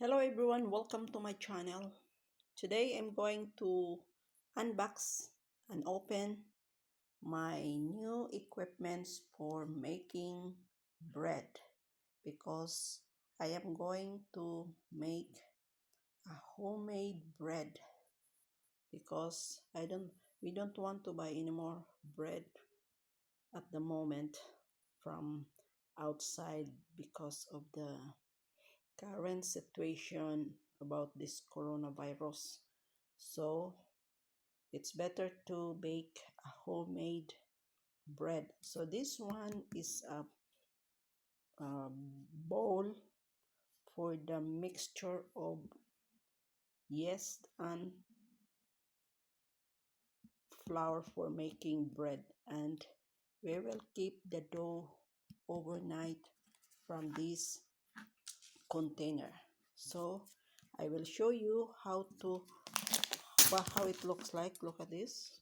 Hello everyone, welcome to my channel. Today I'm going to unbox and open my new equipments for making bread because I am going to make a homemade bread because we don't want to buy any more bread at the moment from outside because of the current situation about this coronavirus. So it's better to bake a homemade bread. So this one is a bowl for the mixture of yeast and flour for making bread, and we will keep the dough overnight from this container. So I will show you how it looks like. Look at this.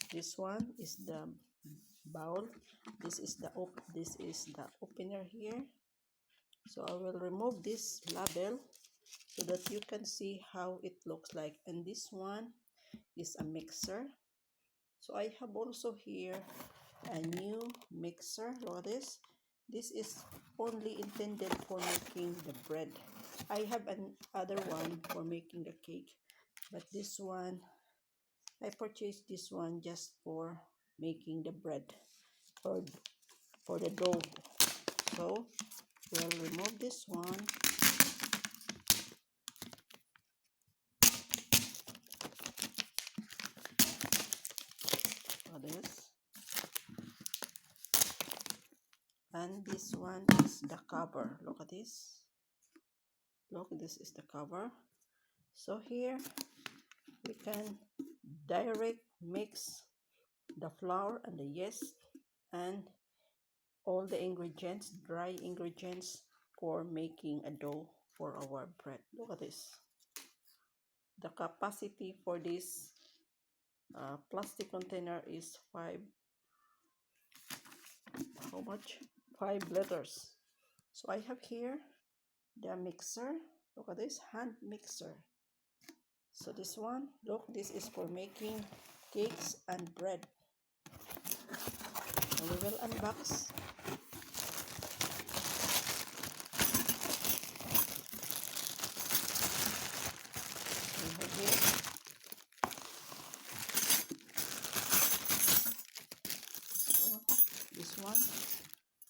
This one is the bowl. This is the opener here. So I will remove this label so that you can see how it looks like. And this one is a mixer. So I have also here a new mixer. Look at this. This is only intended for making the bread. I have another one for making the cake, but this one I purchased this one just for making the bread or for the dough. So we'll remove this one. Like this. And this one is the cover. Look at this. Look, this is the cover. So here we can direct mix the flour and the yeast and all the ingredients, dry ingredients for making a dough for our bread. Look at this. The capacity for this plastic container is 5 liters. So I have here the mixer. Look at this hand mixer. So this one, look, this is for making cakes and bread. So we will unbox. We have here so this one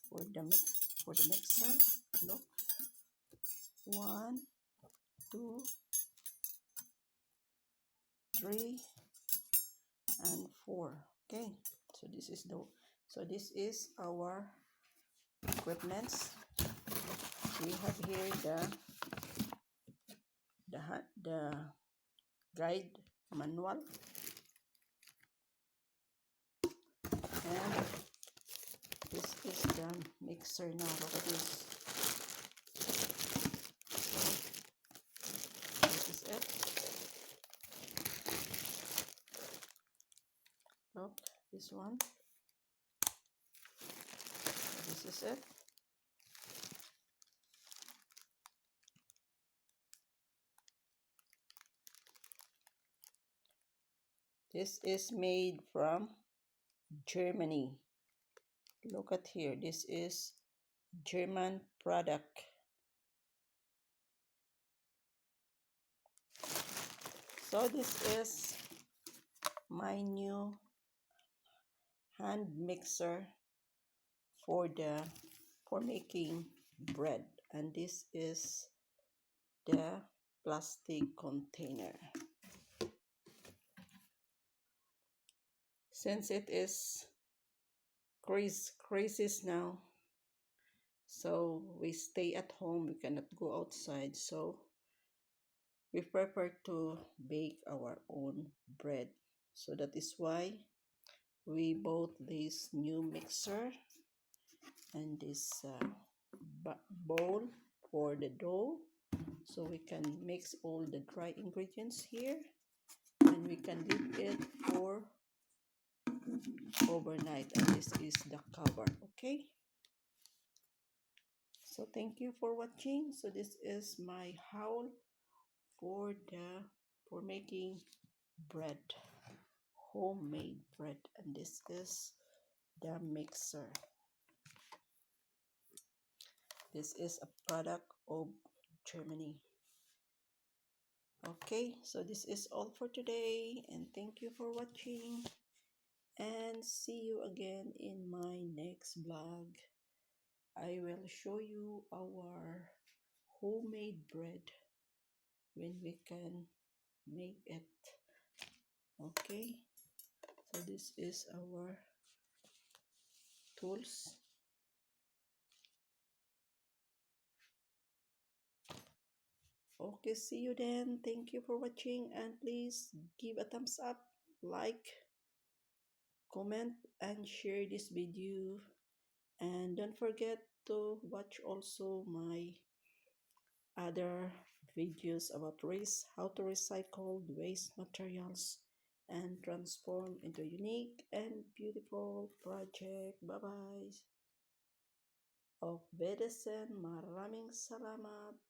for the mixer. Look, 1, 2, 3, and 4. Okay, so this is our equipments. We have here the guide manual, and this is the mixer now. Look at this. So this is it. Look, this one. This is it. This is made from Germany. Look at here. This is German product. So this is my new hand mixer for making bread, and this is the plastic container. Since it is crisis now, so we stay at home, we cannot go outside, so we prefer to bake our own bread. So that is why we bought this new mixer and this bowl for the dough, so we can mix all the dry ingredients here and we can leave it for overnight. And this is the cover. Okay, So thank you for watching. So this is my haul for making bread, homemade bread, and this is the mixer. This is a product of Germany. Okay, so this is all for today, and thank you for watching, and see you again in my next vlog. I will show you our homemade bread when we can make it. Okay, so this is our tools. Okay, see you then. Thank you for watching, and please give a thumbs up, like, comment, and share this video. And don't forget to watch also my other videos about how to recycle waste materials and transform into unique and beautiful project. Bye bye. Auf Wiedersehen. Maraming salamat.